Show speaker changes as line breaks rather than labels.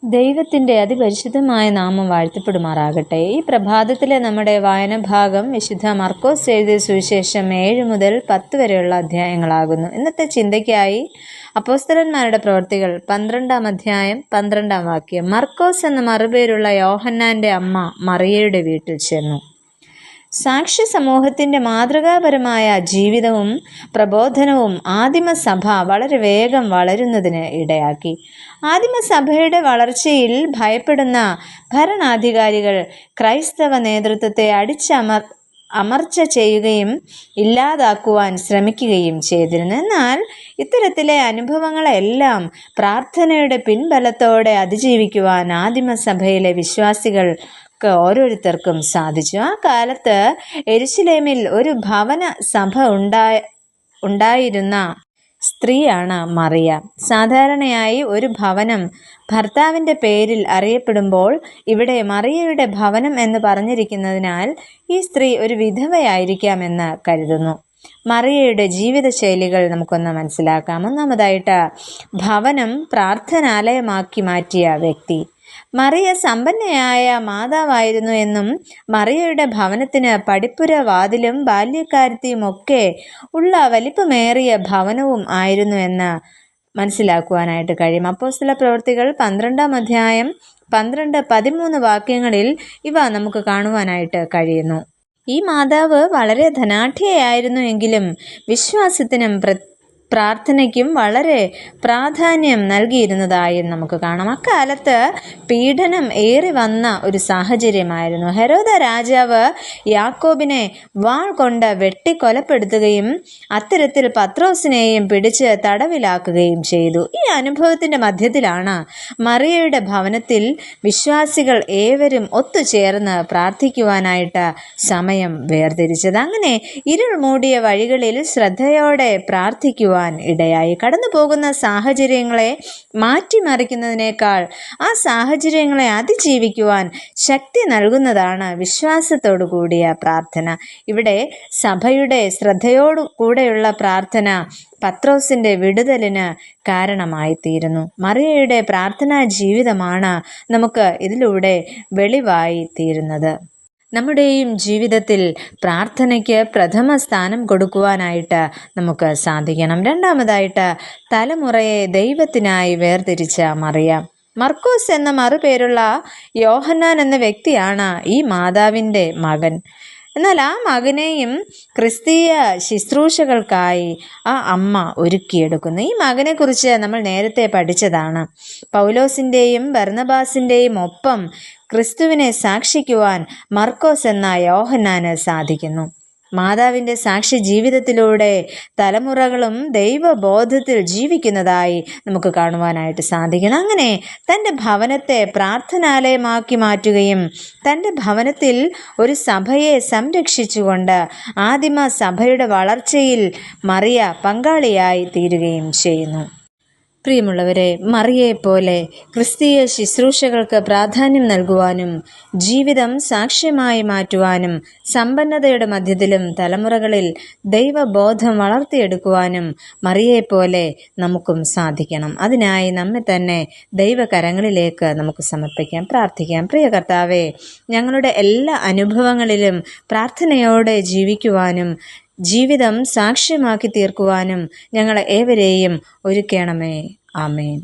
ദൈവത്തിൻ്റെ അതിപരിശുദ്ധമായ നാമം വാഴ്ത്തപ്പെടുമാറാകട്ടെ. ഈ പ്രഭാതത്തിലെ നമ്മുടെ വായനഭാഗം വിശുദ്ധ മർക്കോസ് എഴുതിയ സുവിശേഷം 7 മുതൽ 10 വരെയുള്ള അധ്യായങ്ങളാകുന്നു. ഇന്നത്തെ ചിന്തയ്ക്കായി അപ്പോസ്തലന്മാരുടെ പ്രവൃത്തികൾ 12-ാം അധ്യായം 12-ാം വാക്യം. മർക്കോസ് എന്ന മറുപേരുള്ള യോഹന്നാന്റെ അമ്മ മറിയയുടെ വീട്ടിൽ ചെന്നു. സാക്ഷ്യ സമൂഹത്തിൻ്റെ മാതൃകാപരമായ ജീവിതവും പ്രബോധനവും ആദിമസഭ വളരെ വേഗം വളരുന്നതിന് ഇടയാക്കി. ആദിമസഭയുടെ വളർച്ചയിൽ ഭയപ്പെടുന്ന ഭരണാധികാരികൾ ക്രൈസ്തവ നേതൃത്വത്തെ അമർച്ച ചെയ്യുകയും ഇല്ലാതാക്കുവാൻ ശ്രമിക്കുകയും ചെയ്തിരുന്നു. എന്നാൽ ഇത്തരത്തിലെ അനുഭവങ്ങളെല്ലാം പ്രാർത്ഥനയുടെ പിൻബലത്തോടെ അതിജീവിക്കുവാൻ ആദിമസഭയിലെ ഓരോരുത്തർക്കും സാധിച്ചു. ആ കാലത്ത് യെരുശലേമിൽ ഒരു ഭവന സഭ ഉണ്ടായിരുന്ന സ്ത്രീയാണ് മറിയ. സാധാരണയായി ഒരു ഭവനം ഭർത്താവിൻ്റെ പേരിൽ അറിയപ്പെടുമ്പോൾ ഇവിടെ മറിയയുടെ ഭവനം എന്ന് പറഞ്ഞിരിക്കുന്നതിനാൽ ഈ സ്ത്രീ ഒരു വിധവയായിരിക്കാമെന്ന് കരുതുന്നു. മറിയയുടെ ജീവിതശൈലികൾ നമുക്കൊന്ന് മനസ്സിലാക്കാം. ഒന്നാമതായിട്ട്, ഭവനം പ്രാർത്ഥനാലയമാക്കി മാറ്റിയ വ്യക്തി. മറിയ സമ്പന്നയായ മാതാവായിരുന്നു എന്നും മറിയയുടെ ഭവനത്തിന് പടിപ്പുര വാതിലും ബാല്യക്കാരത്തിയും ഒക്കെ ഉള്ള വലിപ്പമേറിയ ഭവനവും ആയിരുന്നു എന്ന് മനസ്സിലാക്കുവാനായിട്ട് കഴിയും. അപ്പോസ്തല പ്രവൃത്തികൾ 12-ാം അധ്യായം 12-13 വാക്യങ്ങളിൽ ഇവ നമുക്ക് കാണുവാനായിട്ട് കഴിയുന്നു. ഈ മാതാവ് വളരെ ധനാഢ്യയായിരുന്നു എങ്കിലും വിശ്വാസത്തിനും പ്രാർത്ഥനയ്ക്കും വളരെ പ്രാധാന്യം നൽകിയിരുന്നതായും നമുക്ക് കാണാം. അക്കാലത്ത് പീഡനം ഏറി വന്ന ഒരു സാഹചര്യമായിരുന്നു. ഹെരോദ രാജാവ് യാക്കോബിനെ വാൾ കൊണ്ട് വെട്ടിക്കൊലപ്പെടുത്തുകയും അത്തരത്തിൽ പത്രോസിനെയും പിടിച്ച് തടവിലാക്കുകയും ചെയ്തു. ഈ അനുഭവത്തിൻ്റെ മധ്യത്തിലാണ് മറിയയുടെ ഭവനത്തിൽ വിശ്വാസികൾ ഏവരും ഒത്തുചേർന്ന് പ്രാർത്ഥിക്കുവാനായിട്ട് സമയം വേർതിരിച്ചത്. അങ്ങനെ ഇരുൾ മൂടിയ വഴികളിൽ ശ്രദ്ധയോടെ പ്രാർത്ഥിക്കുവാൻ ഇടയായി. കടന്നു പോകുന്ന സാഹചര്യങ്ങളെ മാറ്റിമറിക്കുന്നതിനേക്കാൾ ആ സാഹചര്യങ്ങളെ അതിജീവിക്കുവാൻ ശക്തി നൽകുന്നതാണ് വിശ്വാസത്തോടു കൂടിയ പ്രാർത്ഥന. ഇവിടെ സഭയുടെ ശ്രദ്ധയോടു കൂടെയുള്ള പ്രാർത്ഥന പത്രോസിന്റെ വിടുതലിന് കാരണമായി തീരുന്നു. മറിയയുടെ പ്രാർത്ഥനാ ജീവിതമാണ് നമുക്ക് ഇതിലൂടെ വെളിവായി തീരുന്നത്. നമ്മുടെയും ജീവിതത്തിൽ പ്രാർത്ഥനയ്ക്ക് പ്രഥമ സ്ഥാനം കൊടുക്കുവാനായിട്ട് നമുക്ക് സാധിക്കണം. രണ്ടാമതായിട്ട്, തലമുറയെ ദൈവത്തിനായി വേർതിരിച്ച മറിയ. മർക്കോസ് എന്ന മറുപേരുള്ള യോഹന്നാൻ എന്ന വ്യക്തിയാണ് ഈ മാതാവിൻ്റെ മകൻ. എന്നാൽ ആ മകനെയും ക്രിസ്തീയ ശുശ്രൂഷകൾക്കായി ആ അമ്മ ഒരുക്കിയെടുക്കുന്നു. ഈ മകനെക്കുറിച്ച് നമ്മൾ നേരത്തെ പഠിച്ചതാണ്. പൗലോസിൻ്റെയും ബർന്നബാസിൻ്റെയും ഒപ്പം ക്രിസ്തുവിനെ സാക്ഷിക്കുവാൻ മർക്കോസ് എന്ന യോഹന്നാന് സാധിക്കുന്നു. മാതാവിൻ്റെ സാക്ഷി ജീവിതത്തിലൂടെ തലമുറകളും ദൈവബോധത്തിൽ ജീവിക്കുന്നതായി നമുക്ക് കാണുവാനായിട്ട് സാധിക്കണം. അങ്ങനെ തൻ്റെ ഭവനത്തെ പ്രാർത്ഥനാലയമാക്കി മാറ്റുകയും തൻ്റെ ഭവനത്തിൽ ഒരു സഭയെ സംരക്ഷിച്ചുകൊണ്ട് ആദിമ സഭയുടെ വളർച്ചയിൽ മറിയ പങ്കാളിയായി തീരുകയും ചെയ്യുന്നു. പ്രിയമുള്ളവരെ, മറിയയെപ്പോലെ ക്രിസ്തീയ ശുശ്രൂഷകൾക്ക് പ്രാധാന്യം നൽകുവാനും ജീവിതം സാക്ഷ്യമായി മാറ്റുവാനും സമ്പന്നതയുടെ മധ്യത്തിലും തലമുറകളിൽ ദൈവബോധം വളർത്തിയെടുക്കുവാനും മറിയയെപ്പോലെ നമുക്കും സാധിക്കണം. അതിനായി നമ്മെ തന്നെ ദൈവകരങ്ങളിലേക്ക് നമുക്ക് സമർപ്പിക്കാം, പ്രാർത്ഥിക്കാം. പ്രിയ കർത്താവേ, ഞങ്ങളുടെ എല്ലാ അനുഭവങ്ങളിലും പ്രാർത്ഥനയോടെ ജീവിക്കുവാനും ജീവിതം സാക്ഷ്യമാക്കി തീർക്കുവാനും ഞങ്ങളെ ഏവരെയും ഒരുക്കണമേ. ആമേൻ.